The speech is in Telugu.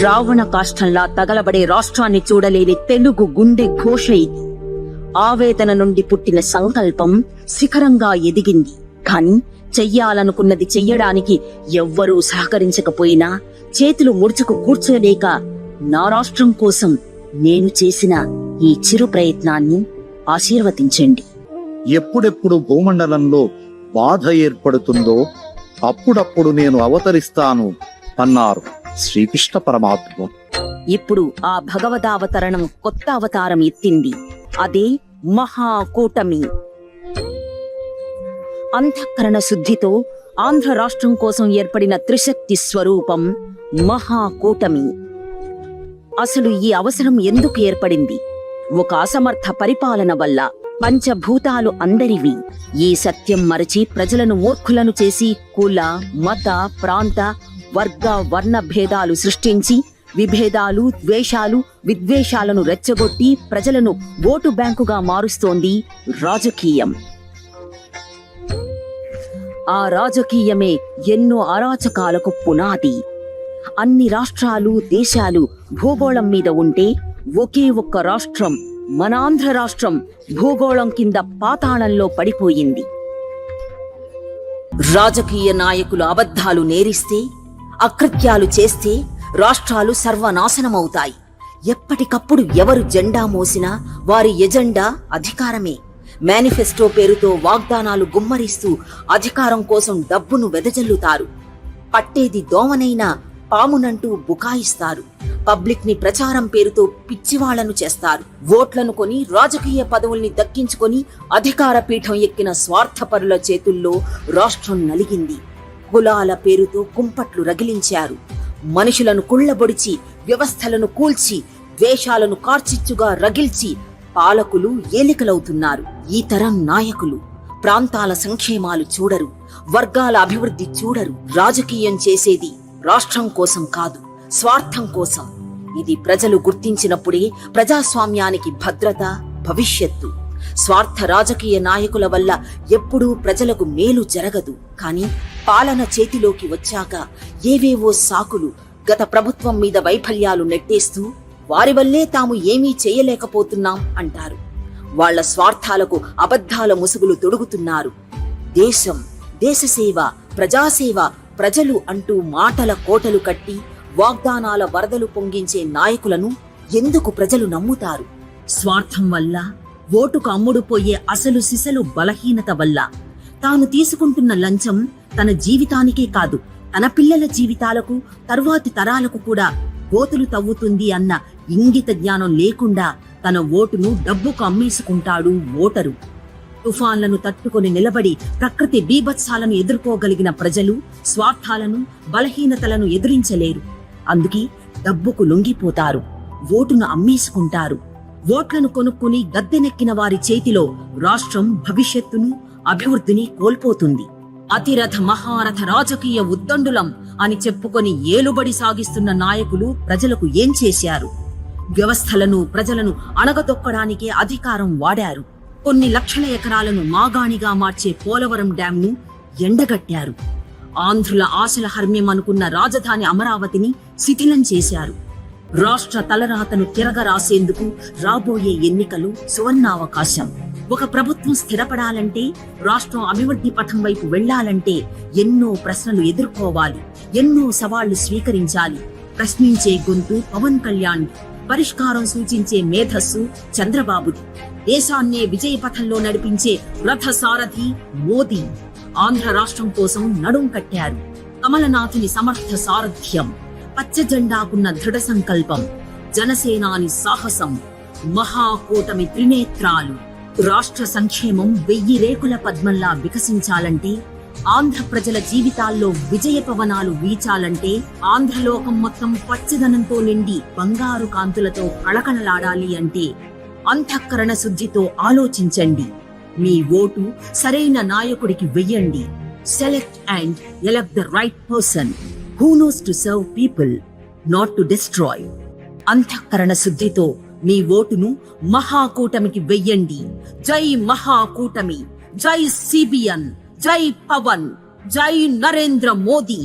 రావణ కాష్టంలా తగలబడే రాష్ట్రాన్ని చూడలేని తెలుగు గుండె ఘోష ఇది. ఆవేదన నుండి పుట్టిన సంకల్పం శిఖరంగా ఎదిగింది. కాని చెయ్యాలనుకున్నది చెయ్యడానికి ఎవ్వరూ సహకరించకపోయినా చేతులు ముడుచుకు కూర్చోలేక నా రాష్ట్రం కోసం నేను చేసిన ఈ చిరు ప్రయత్నాన్ని ఆశీర్వదించండి. ఎప్పుడెప్పుడు భూమండలంలో బాధ ఏర్పడుతుందో అప్పుడప్పుడు నేను అవతరిస్తాను అన్నారు శ్రీకృష్ణ పరమాత్మ. ఇప్పుడు ఆ భగవదావతరణం కొత్త అవతారం ఎత్తింది. అదే మహాకూటమి. అంతఃకరణ శుద్ధితో ఆంధ్ర రాష్ట్రం కోసం ఏర్పడిన త్రిశక్తి స్వరూపం మహాకూటమి. అసలు ఈ అవసరం ఎందుకు ఏర్పడింది? ఒక అసమర్థ పరిపాలన వల్ల. పంచభూతాలు అందరివి. ఈ సత్యం మరచి ప్రజలను మూర్ఖులను చేసి కుల, మత, ప్రాంత, వర్గ, వర్ణ భేదాలు సృష్టించి విభేదాలు, ద్వేషాలు, విద్వేషాలను రెచ్చగొట్టి ప్రజలను ఓటు బ్యాంకుగా మారుస్తోంది రాజకీయం. ఆ రాజకీయమే ఎన్నో అరాచకాలకు పునాది. అన్ని రాష్ట్రాలు, దేశాలు భూగోళం మీద ఉంటే ఒకే ఒక్క రాష్ట్రం, మన ఆంధ్ర రాష్ట్రం భూగోళం కింద పాతాళంలో పడిపోయింది. రాజకీయ నాయకులు అబద్ధాలు నేరిస్తే, అకృత్యాలు చేస్తే రాష్ట్రాలు సర్వనాశనమవుతాయి. ఎప్పటికప్పుడు ఎవరు జెండా మోసినా వారి ఎజెండా అధికారమే. మేనిఫెస్టో పేరుతో వాగ్దానాలు గుమ్మరిస్తూ అధికారం కోసం డబ్బును వెదజల్లుతారు. పట్టేది దోమనైనా పామునంటూ బుకాయిస్తారు. పబ్లిక్ ని ప్రచారం పేరుతో పిచ్చివాళ్లను చేస్తారు. ఓట్లను కొని రాజకీయ పదవుల్ని దక్కించుకొని అధికార పీఠం ఎక్కిన స్వార్థపరుల చేతుల్లో రాష్ట్రం నలిగింది. కులాల పేరుతో కుంపట్లు రగిలించారు. మనుషులను కుళ్లబొడిచి, వ్యవస్థలను కూల్చి, ద్వేషాలను కార్చిచ్చుగా రగిల్చి పాలకులు ఏలికలవుతున్నారు. ఈ తరం నాయకులు ప్రాంతాల సంక్షేమాలు చూడరు, వర్గాల అభివృద్ధి చూడరు. రాజకీయం చేసేది రాష్ట్రం కోసం కాదు, స్వార్థం కోసం. ఇది ప్రజలు గుర్తించినప్పుడే ప్రజాస్వామ్యానికి భద్రత, భవిష్యత్తు. స్వార్థ రాజకీయ నాయకుల వల్ల ఎప్పుడూ ప్రజలకు మేలు జరగదు. కానీ పాలన చేతిలోకి వచ్చాక ఏవేవో సాకులు, గత ప్రభుత్వం మీద వైఫల్యాలు నెట్టేస్తూ వారి వల్లే తాము ఏమీ చేయలేకపోతున్నాం అంటారు. వాళ్ల స్వార్థాలకు అబద్ధాల ముసుగులు తొడుగుతున్నారు. దేశం, దేశసేవ, ప్రజాసేవ, ప్రజలు అంటూ మాటల కోటలు కట్టి వాగ్దానాల వరదలు పొంగించే నాయకులను ఎందుకు ప్రజలు నమ్ముతారు? స్వార్థం వల్ల, ఓటుకు అమ్ముడుపోయే అసలు సిసలు బలహీనత వల్ల. తాను తీసుకుంటున్న లంచం తన జీవితానికే కాదు, తన పిల్లల జీవితాలకు, తరువాతి తరాలకు కూడా గోతులు తవ్వుతుంది అన్న ఇంగిత జ్ఞానం లేకుండా తన ఓటును డబ్బుకు అమ్మేసుకుంటాడు ఓటరు. తుఫాన్లను తట్టుకొని నిలబడి ప్రకృతి బీభత్సాలను ఎదుర్కోగలిగిన ప్రజలు స్వార్థాలను, బలహీనతలను ఎదురించలేరు. అందుకే డబ్బుకు లొంగిపోతారు, ఓటును అమ్మేసుకుంటారు. ఓట్లను కొనుక్కుని గద్దెనెక్కిన వారి చేతిలో రాష్ట్రం భవిష్యత్తును, అభివృద్ధిని కోల్పోతుంది. అతిరథ మహారథ రాజకీయ ఉద్దండులం అని చెప్పుకొని ఏలుబడి సాగిస్తున్న నాయకులు ప్రజలకు ఏం చేశారు? వ్యవస్థలను, ప్రజలను అణగదొక్కడానికే అధికారం వాడారు. కొన్ని లక్షల ఎకరాలను మాగాణిగా మార్చే పోలవరం డ్యాంను ఎండగట్టారు. ఆంధ్రుల ఆశల హర్మ్యం అనుకున్న రాజధాని అమరావతిని శిథిలం చేశారు. రాష్ట్ర తలరాతను తిరగరాసేందుకు రాబోయే ఎన్నికలు సువర్ణావకాశం. ఒక ప్రభుత్వం స్థిరపడాలంటే, రాష్ట్రం అభివృద్ధి పథం వైపు వెళ్లాలంటే ఎన్నో ప్రశ్నలు ఎదుర్కోవాలి, ఎన్నో సవాళ్లు స్వీకరించాలి. ప్రశ్నించే గొంతు పవన్ కళ్యాణ్, పరిష్కారం సూచించే మేధస్సు చంద్రబాబుది. దేశాన్నే విజయ పథంలో నడిపించే రథ సారథి మోదీ. ఆంధ్ర రాష్ట్రం కోసం నడుం కట్టారు. కమలనాథుని సమర్థ సారథ్యం, పచ్చ జెండాకున్న దృఢ సంకల్పం, జనసేనాని సాహసం, మహాకూటమి త్రినేత్రాలు. రాష్ట్ర సంక్షేమం 1000 రేకుల పద్మంలా వికసించాలంటే, ఆంధ్ర ప్రజల జీవితాల్లో విజయ పవనాలు వీచాలంటే, ఆంధ్రలోకం మొత్తం పచ్చదనంతో నిండి బంగారు కాంతులతో కళకళలాడాలి అంటే అంతఃకరణ శుద్ధితో ఆలోచించండి. మీ ఓటు సరైన నాయకుడికి వెయ్యండి. Select and elect the right person who knows to serve people, not to destroy. అంతఃకరణ శుద్ధితో మీ ఓటును మహాకూటమికి వెయ్యండి. జై మహాకూటమి, జై సిబిఎన్, జై పవన్, జై నరేంద్ర మోదీ.